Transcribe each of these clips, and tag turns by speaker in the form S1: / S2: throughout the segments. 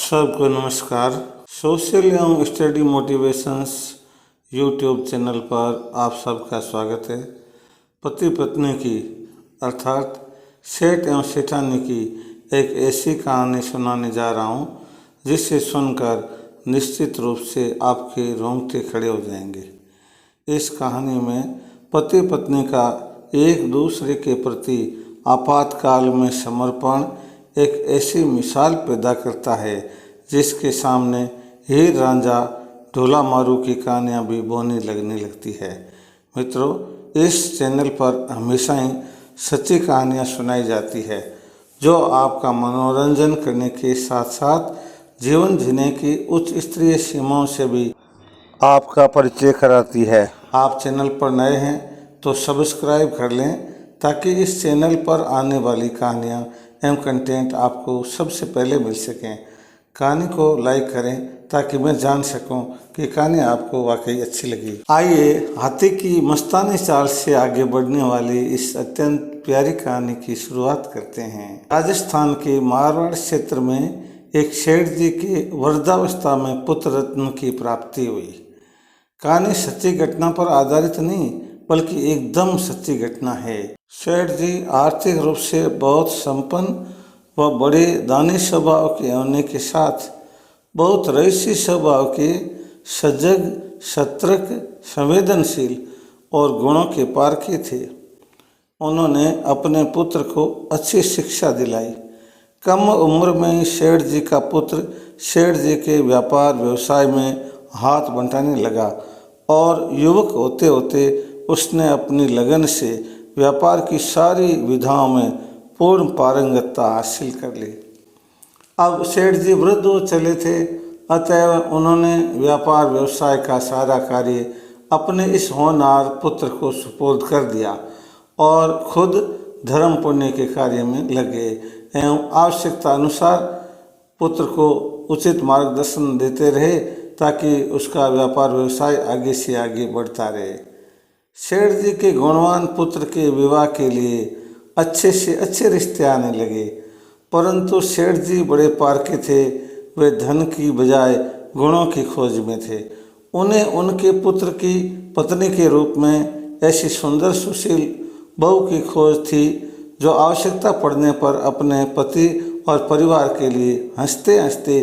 S1: सबको नमस्कार। सोशल एवं स्टडी मोटिवेशंस यूट्यूब चैनल पर आप सबका स्वागत है। पति पत्नी की अर्थात सेठ एवं सेठानी की एक ऐसी कहानी सुनाने जा रहा हूँ जिसे सुनकर निश्चित रूप से आपके रोंगटे खड़े हो जाएंगे। इस कहानी में पति पत्नी का एक दूसरे के प्रति आपातकाल में समर्पण एक ऐसी मिसाल पैदा करता है जिसके सामने हीर रांझा ढोला मारू की कहानियाँ भी बोनी लगने लगती है। मित्रों, इस चैनल पर हमेशा ही सच्ची कहानियाँ सुनाई जाती है जो आपका मनोरंजन करने के साथ साथ जीवन जीने की उच्च स्तरीय सीमाओं से भी आपका परिचय कराती है। आप चैनल पर नए हैं तो सब्सक्राइब कर लें ताकि इस चैनल पर आने वाली कहानियाँ एवं कंटेंट आपको सबसे पहले मिल सकें। कहानी को लाइक करें ताकि मैं जान सकूं कि कहानी आपको वाकई अच्छी लगी। आइए हाथी की मस्तानी चाल से आगे बढ़ने वाली इस अत्यंत प्यारी कहानी की शुरुआत करते हैं। राजस्थान के मारवाड़ क्षेत्र में एक सेठ जी के वृद्धावस्था में पुत्र रत्न की प्राप्ति हुई। कहानी सच्ची घटना पर आधारित नहीं बल्कि एकदम सच्ची घटना है। सेठ जी आर्थिक रूप से बहुत संपन्न व बड़े दानी स्वभाव के होने के साथ बहुत रईसी स्वभाव के, सजग, सतर्क, संवेदनशील और गुणों के पारखी थे। उन्होंने अपने पुत्र को अच्छी शिक्षा दिलाई। कम उम्र में ही सेठ जी का पुत्र सेठ जी के व्यापार व्यवसाय में हाथ बंटाने लगा और युवक होते होते उसने अपनी लगन से व्यापार की सारी विधाओं में पूर्ण पारंगतता हासिल कर ली। अब सेठ जी वृद्ध हो चले थे, अतएव उन्होंने व्यापार व्यवसाय का सारा कार्य अपने इस होनहार पुत्र को सुपुर्द कर दिया और खुद धर्म पुण्य के कार्य में लगे एवं आवश्यकता अनुसार पुत्र को उचित मार्गदर्शन देते रहे ताकि उसका व्यापार व्यवसाय आगे से आगे बढ़ता रहे। सेठ जी के गुणवान पुत्र के विवाह के लिए अच्छे से अच्छे रिश्ते आने लगे, परंतु सेठ जी बड़े पारखी थे। वे धन की बजाय गुणों की खोज में थे। उन्हें उनके पुत्र की पत्नी के रूप में ऐसी सुंदर सुशील बहू की खोज थी जो आवश्यकता पड़ने पर अपने पति और परिवार के लिए हंसते हंसते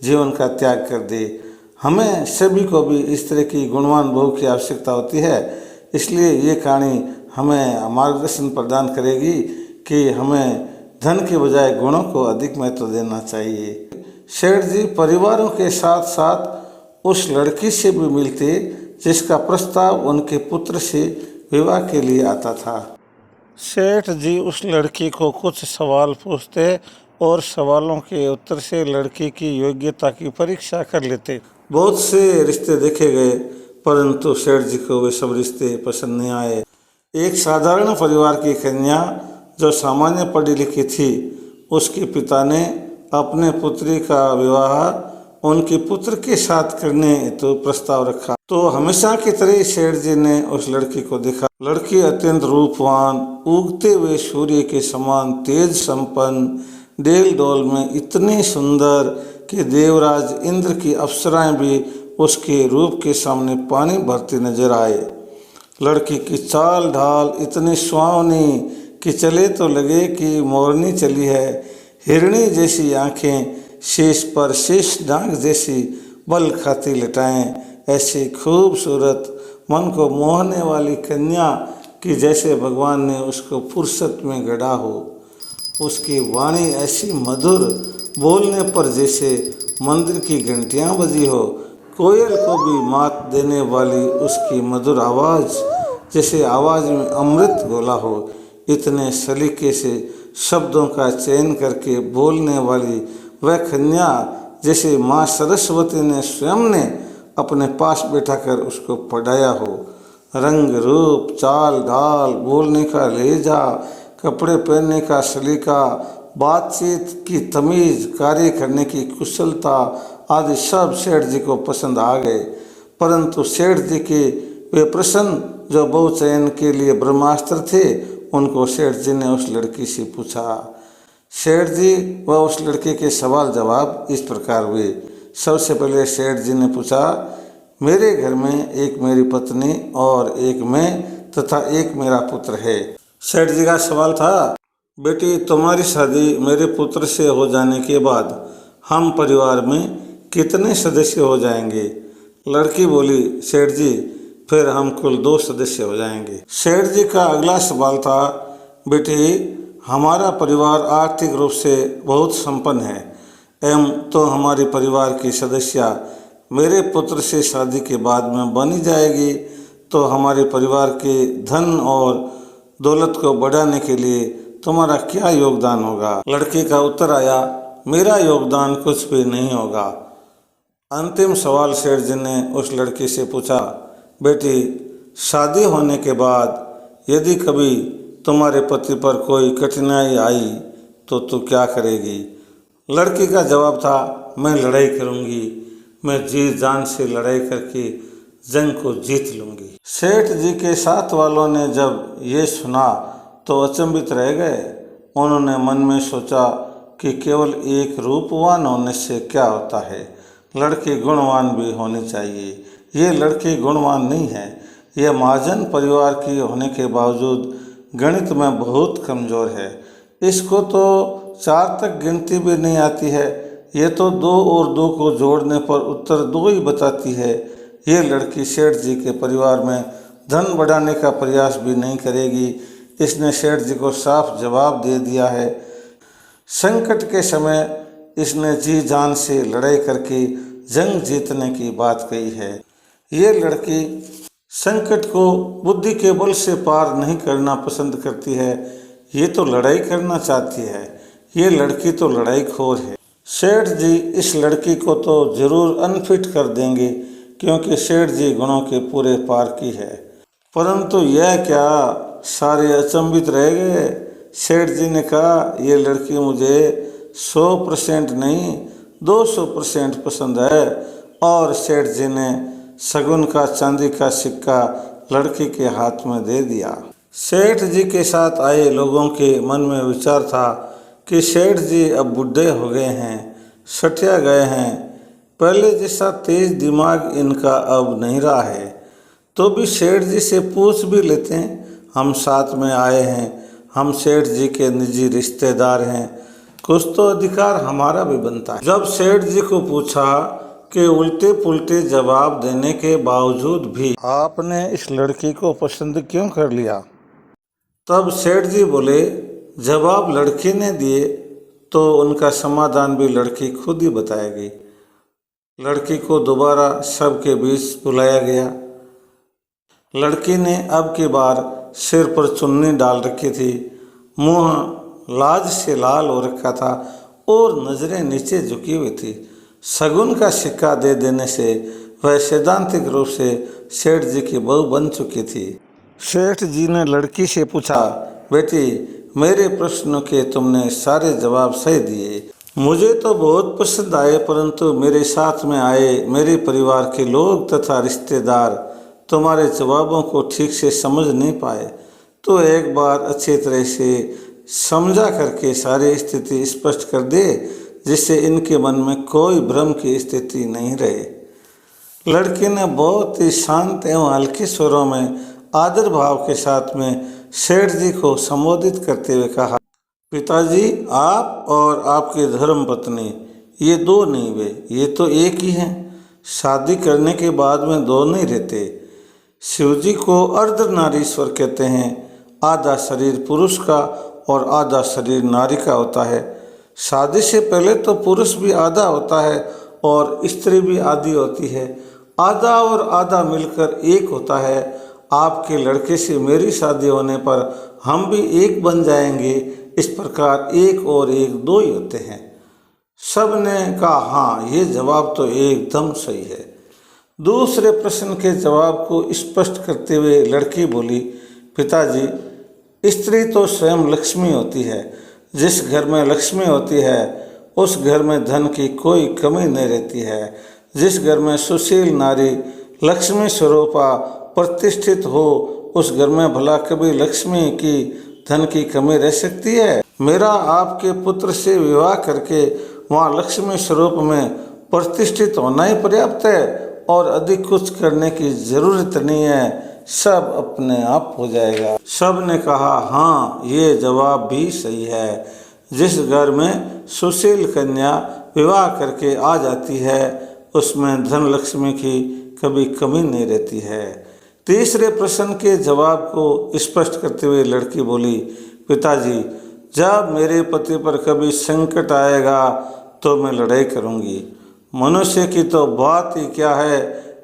S1: जीवन का त्याग कर दे। हमें सभी को भी इस तरह की गुणवान बहू की आवश्यकता होती है। इसलिए ये कहानी हमें मार्गदर्शन प्रदान करेगी कि हमें धन के बजाय गुणों को अधिक महत्व देना चाहिए। सेठ जी परिवारों के साथ साथ उस लड़की से भी मिलते जिसका प्रस्ताव उनके पुत्र से विवाह के लिए आता था। सेठ जी उस लड़की को कुछ सवाल पूछते और सवालों के उत्तर से लड़की की योग्यता की परीक्षा कर लेते। बहुत से रिश्ते देखे गए परंतु सेठ जी को वे सब रिश्ते पसंद नहीं आए। एक साधारण परिवार की कन्या जो सामान्य पढ़ी लिखी थी, उसके पिता ने अपने पुत्री का विवाह उनके पुत्र के साथ करने हेतु प्रस्ताव रखा। तो हमेशा की तरह सेठ जी ने उस लड़की को देखा। लड़की अत्यंत रूपवान, उगते हुए सूर्य के समान तेज संपन्न, डेल डोल में इतनी सुंदर कि देवराज इंद्र की अप्सराएं भी उसके रूप के सामने पानी भरती नजर आए। लड़की की चाल ढाल इतनी सुहावनी कि चले तो लगे कि मोरनी चली है। हिरणी जैसी आंखें, शीश पर शीश डांग जैसी बल खाती लटाएं, ऐसी खूबसूरत मन को मोहने वाली कन्या कि जैसे भगवान ने उसको फुर्सत में गढ़ा हो। उसकी वाणी ऐसी मधुर, बोलने पर जैसे मंदिर की घंटियां बजी हो। कोयल को भी मात देने वाली उसकी मधुर आवाज़ जैसे आवाज़ में अमृत घोला हो। इतने सलीके से शब्दों का चयन करके बोलने वाली वह कन्या जैसे माँ सरस्वती ने स्वयं ने अपने पास बैठाकर उसको पढ़ाया हो। रंग रूप, चाल ढाल, बोलने का लहजा, कपड़े पहनने का सलीका, बातचीत की तमीज़, कार्य करने की कुशलता आदि सब सेठ जी को पसंद आ गए। परंतु सेठ जी के वे प्रश्न जो बहु चयन के लिए ब्रह्मास्त्र थे, उनको सेठ जी ने उस लड़की से पूछा। सेठ जी व उस लड़के के सवाल जवाब इस प्रकार हुए। सबसे पहले सेठ जी ने पूछा, मेरे घर में एक मेरी पत्नी और एक मैं तथा एक मेरा पुत्र है। सेठ जी का सवाल था, बेटी तुम्हारी शादी मेरे पुत्र से हो जाने के बाद हम परिवार में कितने सदस्य हो जाएंगे? लड़की बोली, सेठ जी फिर हम कुल 2 सदस्य हो जाएंगे। सेठ जी का अगला सवाल था, बेटी हमारा परिवार आर्थिक रूप से बहुत संपन्न है एवं तो हमारे परिवार की सदस्य मेरे पुत्र से शादी के बाद में बनी जाएगी, तो हमारे परिवार के धन और दौलत को बढ़ाने के लिए तुम्हारा क्या योगदान होगा? लड़की का उत्तर आया, मेरा योगदान कुछ भी नहीं होगा। अंतिम सवाल सेठ जी ने उस लड़की से पूछा, बेटी शादी होने के बाद यदि कभी तुम्हारे पति पर कोई कठिनाई आई तो तू क्या करेगी? लड़की का जवाब था, मैं लड़ाई करूंगी, मैं जी जान से लड़ाई करके जंग को जीत लूंगी। सेठ जी के साथ वालों ने जब ये सुना तो अचंभित रह गए। उन्होंने मन में सोचा कि केवल एक रूपवान होने से क्या होता है, लड़की गुणवान भी होनी चाहिए। ये लड़की गुणवान नहीं है, यह महाजन परिवार की होने के बावजूद गणित में बहुत कमज़ोर है। इसको तो 4 तक गिनती भी नहीं आती है, ये तो 2 और 2 को जोड़ने पर उत्तर 2 ही बताती है। ये लड़की सेठ जी के परिवार में धन बढ़ाने का प्रयास भी नहीं करेगी। इसने सेठ जी को साफ जवाब दे दिया है। संकट के समय इसने जी जान से लड़ाई करके जंग जीतने की बात कही है। ये लड़की संकट को बुद्धि के बल से पार नहीं करना पसंद करती है, ये तो लड़ाई करना चाहती है। ये लड़की तो लड़ाई खोर है। सेठ जी इस लड़की को तो जरूर अनफिट कर देंगे, क्योंकि सेठ जी गुणों के पूरे पार की है। परंतु यह क्या, सारे अचंभित रह गए। सेठ जी ने कहा, ये लड़की मुझे 100% नहीं 200% पसंद है। और सेठ जी ने शगुन का चांदी का सिक्का लड़की के हाथ में दे दिया। सेठ जी के साथ आए लोगों के मन में विचार था कि सेठ जी अब बूढ़े हो गए हैं, सठिया गए हैं, पहले जैसा तेज दिमाग इनका अब नहीं रहा है। तो भी सेठ जी से पूछ भी लेते हैं, हम साथ में आए हैं, हम सेठ जी के निजी रिश्तेदार हैं, कुछ तो अधिकार हमारा भी बनता है। जब सेठ जी को पूछा कि उल्टे पुल्टे जवाब देने के बावजूद भी आपने इस लड़की को पसंद क्यों कर लिया, तब सेठ जी बोले, जवाब लड़की ने दिए तो उनका समाधान भी लड़की खुद ही बताएगी। लड़की को दोबारा सबके बीच बुलाया गया। लड़की ने अब की बार सिर पर चुन्नी डाल रखी थी, मुंह लाज से लाल हो रखा था और नजरें नीचे झुकी हुई थी। शगुन का सिक्का दे देने से वह सैद्धांतिक रूप से सेठ जी की बहू बन चुकी थी। सेठ जी ने लड़की से पूछा, बेटी मेरे प्रश्नों के तुमने सारे जवाब सही दिए, मुझे तो बहुत पसंद आए, परंतु मेरे साथ में आए मेरे परिवार के लोग तथा रिश्तेदार तुम्हारे जवाबों को ठीक से समझ नहीं पाए। तो एक बार अच्छी तरह से समझा करके सारी स्थिति स्पष्ट कर दे, जिससे इनके मन में कोई भ्रम की स्थिति नहीं रहे। लड़की ने बहुत ही शांत एवं हल्के स्वरों में आदर भाव के साथ में सेठ जी को संबोधित करते हुए कहा, पिताजी आप और आपकी धर्म पत्नी ये 2 नहीं हुए, ये तो एक ही हैं। शादी करने के बाद में 2 नहीं रहते। शिवजी को अर्धनारीश्वर कहते हैं। आधा शरीर पुरुष का और आधा शरीर नारी का होता है। शादी से पहले तो पुरुष भी आधा होता है और स्त्री भी आधी होती है। आधा और आधा मिलकर एक होता है। आपके लड़के से मेरी शादी होने पर हम भी एक बन जाएंगे। इस प्रकार 1 और 1 2 ही होते हैं। सब ने कहा, हाँ ये जवाब तो एकदम सही है। दूसरे प्रश्न के जवाब को स्पष्ट करते हुए लड़की बोली, पिताजी स्त्री तो स्वयं लक्ष्मी होती है। जिस घर में लक्ष्मी होती है उस घर में धन की कोई कमी नहीं रहती है। जिस घर में सुशील नारी लक्ष्मी स्वरूपा प्रतिष्ठित हो उस घर में भला कभी लक्ष्मी की धन की कमी रह सकती है? मेरा आपके पुत्र से विवाह करके वहाँ लक्ष्मी स्वरूप में प्रतिष्ठित होना ही पर्याप्त है और अधिक कुछ करने की जरूरत नहीं है, सब अपने आप हो जाएगा। सब ने कहा हाँ, ये जवाब भी सही है। जिस घर में सुशील कन्या विवाह करके आ जाती है उसमें धन लक्ष्मी की कभी कमी नहीं रहती है। तीसरे प्रश्न के जवाब को स्पष्ट करते हुए लड़की बोली, पिताजी, जब मेरे पति पर कभी संकट आएगा तो मैं लड़ाई करूंगी। मनुष्य की तो बात ही क्या है,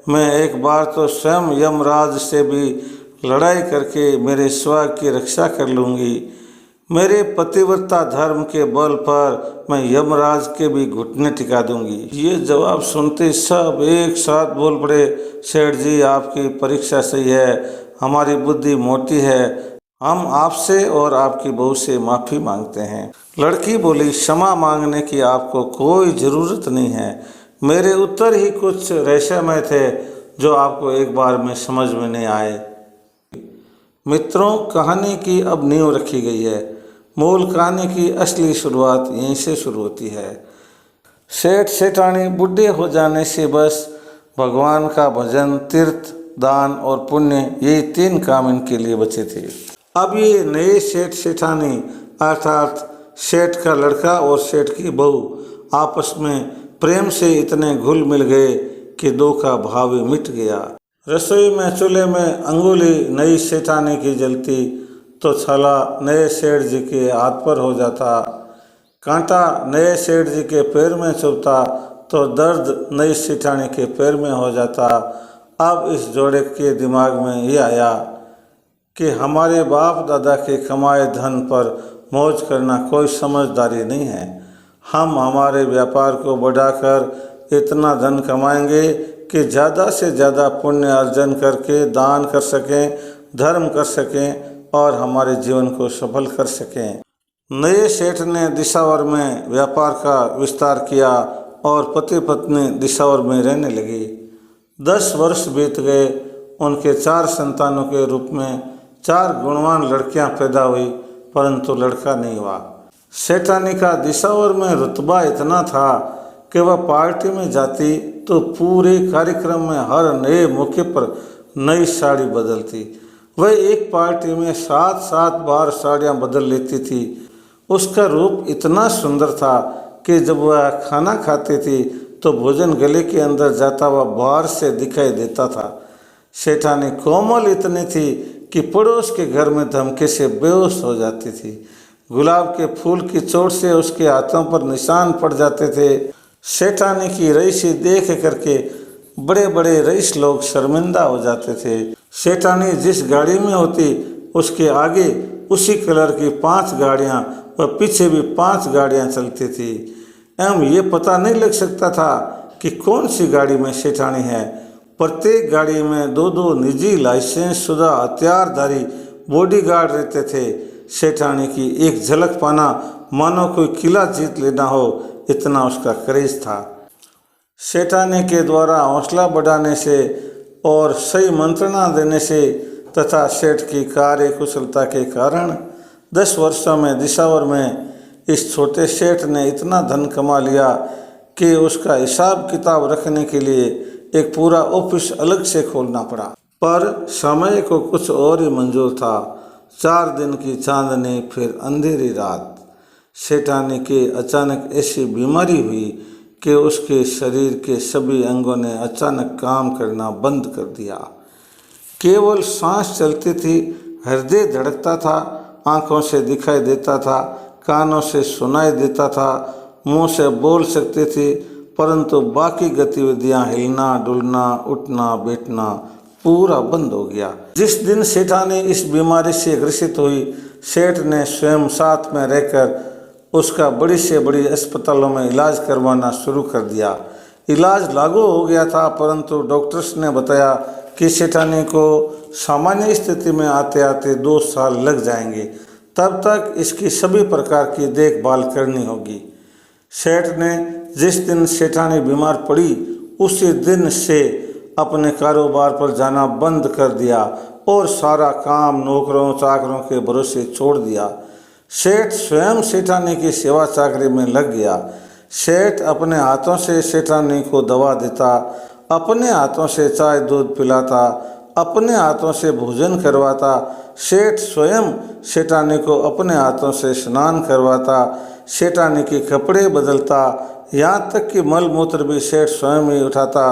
S1: मैं एक बार तो स्वयं यमराज से भी लड़ाई करके मेरे स्वभाव की रक्षा कर लूँगी। मेरे पतिव्रता धर्म के बल पर मैं यमराज के भी घुटने टिका दूंगी। ये जवाब सुनते सब एक साथ बोल पड़े, सेठ जी, आपकी परीक्षा सही है, हमारी बुद्धि मोटी है, हम आपसे और आपकी बहू से माफ़ी मांगते हैं। लड़की बोली, क्षमा मांगने की आपको कोई ज़रूरत नहीं है, मेरे उत्तर ही कुछ रहस्यमय थे जो आपको एक बार में समझ में नहीं आए। मित्रों, कहानी की अब नींव रखी गई है। मूल कहानी की असली शुरुआत यहीं से शुरू होती है। सेठ सेठानी बूढ़े हो जाने से बस भगवान का भजन, तीर्थ, दान और पुण्य, ये 3 काम इनके लिए बचे थे। अब ये नए सेठ सेठानी अर्थात सेठ का लड़का और सेठ की बहू आपस में प्रेम से इतने घुल मिल गए कि दो का भाव मिट गया। रसोई में चूल्हे में अंगुली नई सेठानी की जलती तो छाला नए सेठ जी के हाथ पर हो जाता, कांटा नए सेठ जी के पैर में चुभता तो दर्द नई सेठानी के पैर में हो जाता। अब इस जोड़े के दिमाग में ये आया कि हमारे बाप दादा के कमाए धन पर मौज करना कोई समझदारी नहीं है। हम हमारे व्यापार को बढ़ाकर इतना धन कमाएंगे कि ज़्यादा से ज़्यादा पुण्य अर्जन करके दान कर सकें, धर्म कर सकें और हमारे जीवन को सफल कर सकें। नए सेठ ने दिसावर में व्यापार का विस्तार किया और पति पत्नी दिसावर में रहने लगी। 10 वर्ष बीत गए। उनके 4 संतानों के रूप में 4 गुणवान लड़कियां पैदा हुई, परंतु लड़का नहीं हुआ। सेठानी का दिसावर में रुतबा इतना था कि वह पार्टी में जाती तो पूरे कार्यक्रम में हर नए मौके पर नई साड़ी बदलती। वह एक पार्टी में 7-7 बार साड़ियाँ बदल लेती थी। उसका रूप इतना सुंदर था कि जब वह खाना खाती थी तो भोजन गले के अंदर जाता हुआ बाहर से दिखाई देता था। सेठानी कोमल इतनी थी कि पड़ोस के घर में धमके से बेहोश हो जाती थी। गुलाब के फूल की चोट से उसके हाथों पर निशान पड़ जाते थे। सेठानी की रईसी देख करके बड़े बड़े रईस लोग शर्मिंदा हो जाते थे। सेठानी जिस गाड़ी में होती उसके आगे उसी कलर की 5 गाड़ियाँ व पीछे भी 5 गाड़ियाँ चलती थी एवं ये पता नहीं लग सकता था कि कौन सी गाड़ी में सेठानी है। प्रत्येक गाड़ी में 2-2 निजी लाइसेंस शुदा हथियारधारी बॉडीगार्ड रहते थे। सेठानी की एक झलक पाना मानो कोई किला जीत लेना हो, इतना उसका क्रेज था। सेठानी के द्वारा हौसला बढ़ाने से और सही मंत्रणा देने से तथा सेठ की कार्य कुशलता के कारण 10 वर्षों में दिसावर में इस छोटे सेठ ने इतना धन कमा लिया कि उसका हिसाब किताब रखने के लिए एक पूरा ऑफिस अलग से खोलना पड़ा। पर समय को कुछ और ही मंजूर था। 4 दिन की चांदनी, फिर अंधेरी रात। सेठानी के अचानक ऐसी बीमारी हुई कि उसके शरीर के सभी अंगों ने अचानक काम करना बंद कर दिया। केवल सांस चलती थी, हृदय धड़कता था, आंखों से दिखाई देता था, कानों से सुनाई देता था, मुंह से बोल सकती थी, परंतु बाकी गतिविधियां, हिलना डुलना, उठना बैठना पूरा बंद हो गया। जिस दिन सेठानी इस बीमारी से ग्रसित हुई, सेठ ने स्वयं साथ में रहकर उसका बड़ी से बड़ी अस्पतालों में इलाज करवाना शुरू कर दिया। इलाज लागू हो गया था, परंतु डॉक्टर्स ने बताया कि सेठानी को सामान्य स्थिति में आते आते 2 साल लग जाएंगे, तब तक इसकी सभी प्रकार की देखभाल करनी होगी। सेठ ने जिस दिन सेठानी बीमार पड़ी उसी दिन से अपने कारोबार पर जाना बंद कर दिया और सारा काम नौकरों चाकरों के भरोसे छोड़ दिया। सेठ स्वयं सेठानी की सेवा चाकरी में लग गया। सेठ अपने हाथों से सेठानी को दवा देता, अपने हाथों से चाय दूध पिलाता, अपने हाथों से भोजन करवाता। सेठ स्वयं सेठानी को अपने हाथों से स्नान करवाता, सेठानी के कपड़े बदलता, यहाँ तक कि मल मूत्र भी सेठ स्वयं ही उठाता।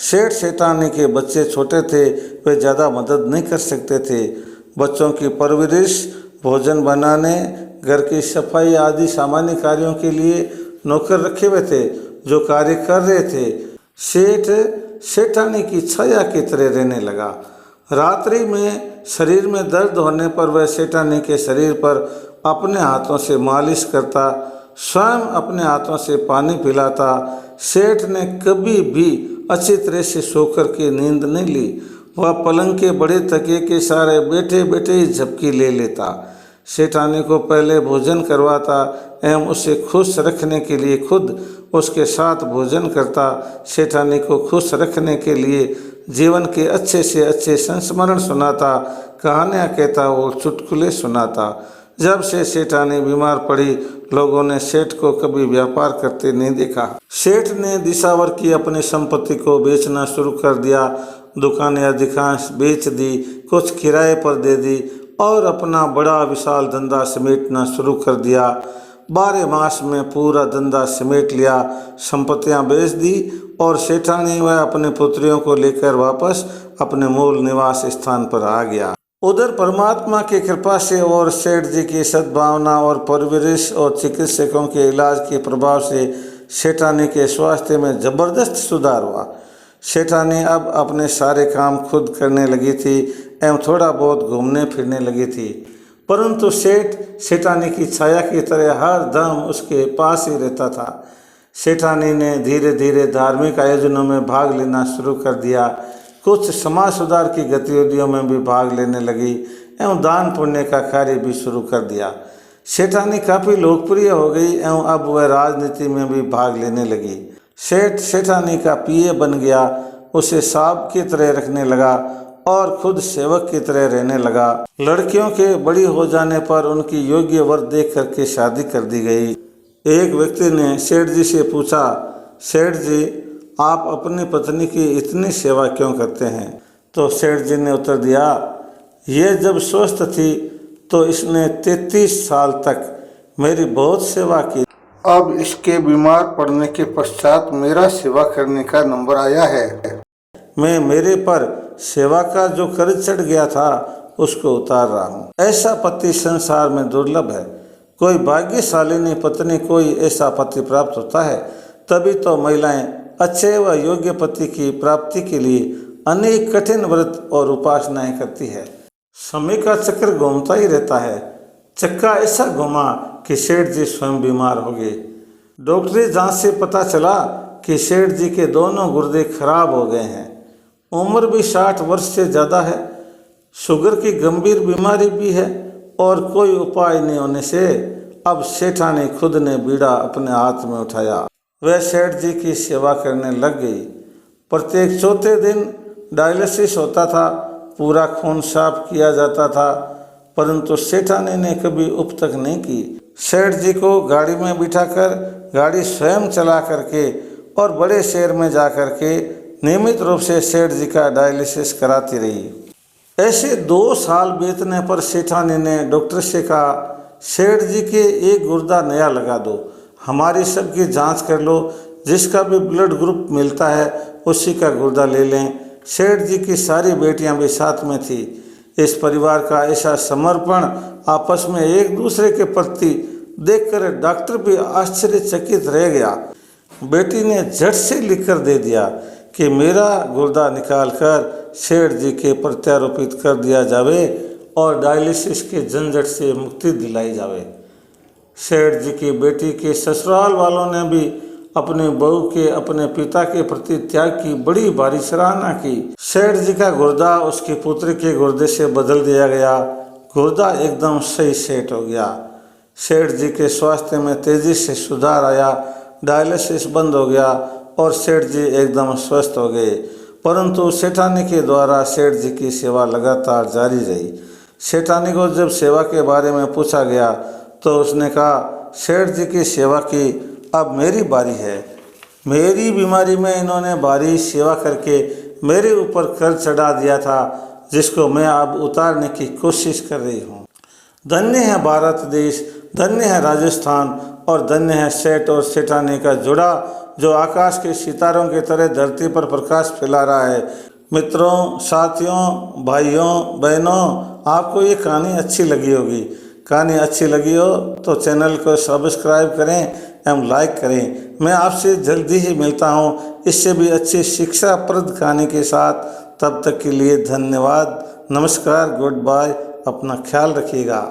S1: सेठ सेठानी के बच्चे छोटे थे, वे ज़्यादा मदद नहीं कर सकते थे। बच्चों की परवरिश, भोजन बनाने, घर की सफाई आदि सामान्य कार्यों के लिए नौकर रखे हुए थे जो कार्य कर रहे थे। सेठ सेठानी की छाया की तरह रहने लगा। रात्रि में शरीर में दर्द होने पर वह सेठानी के शरीर पर अपने हाथों से मालिश करता, स्वयं अपने हाथों से पानी पिलाता। सेठ ने कभी भी अच्छी तरह से सोकर के नींद नहीं ली। वह पलंग के बड़े तकिए के सहारे बैठे बैठे ही झपकी ले लेता। सेठानी को पहले भोजन करवाता एवं उसे खुश रखने के लिए खुद उसके साथ भोजन करता। सेठानी को खुश रखने के लिए जीवन के अच्छे से अच्छे संस्मरण सुनाता, कहानियाँ कहता और चुटकुले सुनाता। जब से सेठानी बीमार पड़ी, लोगों ने सेठ को कभी व्यापार करते नहीं देखा। सेठ ने दिशावर की अपनी संपत्ति को बेचना शुरू कर दिया। दुकानें अधिकांश बेच दी, कुछ किराए पर दे दी और अपना बड़ा विशाल धंधा समेटना शुरू कर दिया। 12 मास में पूरा धंधा समेट लिया, संपत्तियां बेच दी और सेठानी वह अपने पुत्रियों को लेकर वापस अपने मूल निवास स्थान पर आ गया। उधर परमात्मा की कृपा से और सेठ जी की सद्भावना और परवरिश और चिकित्सकों के इलाज के प्रभाव से सेठानी के स्वास्थ्य में जबरदस्त सुधार हुआ। सेठानी अब अपने सारे काम खुद करने लगी थी एवं थोड़ा बहुत घूमने फिरने लगी थी, परंतु सेठ सेठानी की छाया की तरह हर दम उसके पास ही रहता था। सेठानी ने धीरे धीरे धार्मिक आयोजनों में भाग लेना शुरू कर दिया, कुछ समाज सुधार की गतिविधियों में भी भाग लेने लगी एवं दान पुण्य का कार्य भी शुरू कर दिया। सेठानी काफ़ी लोकप्रिय हो गई एवं अब वह राजनीति में भी भाग लेने लगी। सेठ सेठानी का पीए बन गया, उसे साहब की तरह रखने लगा और खुद सेवक की तरह रहने लगा। लड़कियों के बड़ी हो जाने पर उनकी योग्य वर देख करके शादी कर दी गई। एक व्यक्ति ने सेठ जी से पूछा, सेठ जी आप अपनी पत्नी की इतनी सेवा क्यों करते हैं? तो सेठ जी ने उत्तर दिया, ये जब स्वस्थ थी तो इसने 33 साल तक मेरी बहुत सेवा की। अब इसके बीमार पड़ने के पश्चात मेरा सेवा करने का नंबर आया है। मैं मेरे पर सेवा का जो कर्ज चढ़ गया था उसको उतार रहा हूँ। ऐसा पति संसार में दुर्लभ है। कोई भाग्यशालिनी पत्नी, कोई ऐसा पति प्राप्त होता है, तभी तो महिलाएं अच्छे व योग्य पति की प्राप्ति के लिए अनेक कठिन व्रत और उपासनाएं करती है। समय का चक्र घूमता ही रहता है। चक्का ऐसा घुमा कि सेठ जी स्वयं बीमार हो गए। डॉक्टरी जांच से पता चला कि सेठ जी के दोनों गुर्दे खराब हो गए हैं। उम्र भी 60 वर्ष से ज़्यादा है, शुगर की गंभीर बीमारी भी है और कोई उपाय नहीं होने से अब सेठानी खुद ने बीड़ा अपने हाथ में उठाया। वह सेठ जी की सेवा करने लग गई। प्रत्येक चौथे दिन डायलिसिस होता था, पूरा खून साफ किया जाता था, परंतु सेठानी ने कभी उप तक नहीं की। सेठ जी को गाड़ी में बिठाकर गाड़ी स्वयं चला करके और बड़े शहर में जा करके नियमित रूप से सेठ जी का डायलिसिस कराती रही। ऐसे 2 साल बीतने पर सेठानी ने डॉक्टर से कहा, सेठ जी के एक गुर्दा नया लगा दो, हमारी सबकी जांच कर लो, जिसका भी ब्लड ग्रुप मिलता है उसी का गुर्दा ले लें। सेठ जी की सारी बेटियां भी साथ में थी। इस परिवार का ऐसा समर्पण आपस में एक दूसरे के प्रति देखकर डॉक्टर भी आश्चर्यचकित रह गया। बेटी ने झट से लिखकर दे दिया कि मेरा गुर्दा निकालकर सेठ जी के प्रत्यारोपित कर दिया जावे और डायलिसिस के झंझट से मुक्ति दिलाई जावे। सेठ जी की बेटी के ससुराल वालों ने भी अपने बहू के अपने पिता के प्रति त्याग की बड़ी भारी सराहना की। सेठ जी का गुर्दा उसकी पुत्री के गुर्दे से बदल दिया गया। गुर्दा एकदम सही सेट हो गया। सेठ जी के स्वास्थ्य में तेजी से सुधार आया, डायलिसिस बंद हो गया और सेठ जी एकदम स्वस्थ हो गए। परंतु सेठानी के द्वारा सेठ जी की सेवा लगातार जारी रही। सेठानी को जब सेवा के बारे में पूछा गया तो उसने कहा, सेठ जी की सेवा की, अब मेरी बारी है। मेरी बीमारी में इन्होंने भारी सेवा करके मेरे ऊपर कर्ज चढ़ा दिया था, जिसको मैं अब उतारने की कोशिश कर रही हूँ। धन्य है भारत देश, धन्य है राजस्थान, और धन्य है सेठ और सेठानी का जुड़ा, जो आकाश के सितारों की तरह धरती पर प्रकाश फैला रहा है। मित्रों, साथियों, भाइयों, बहनों, आपको ये कहानी अच्छी लगी होगी। कहानी अच्छी लगी हो तो चैनल को सब्सक्राइब करें एवं लाइक करें। मैं आपसे जल्दी ही मिलता हूँ इससे भी अच्छी शिक्षाप्रद कहानी के साथ। तब तक के लिए धन्यवाद, नमस्कार, गुड बाय, अपना ख्याल रखिएगा।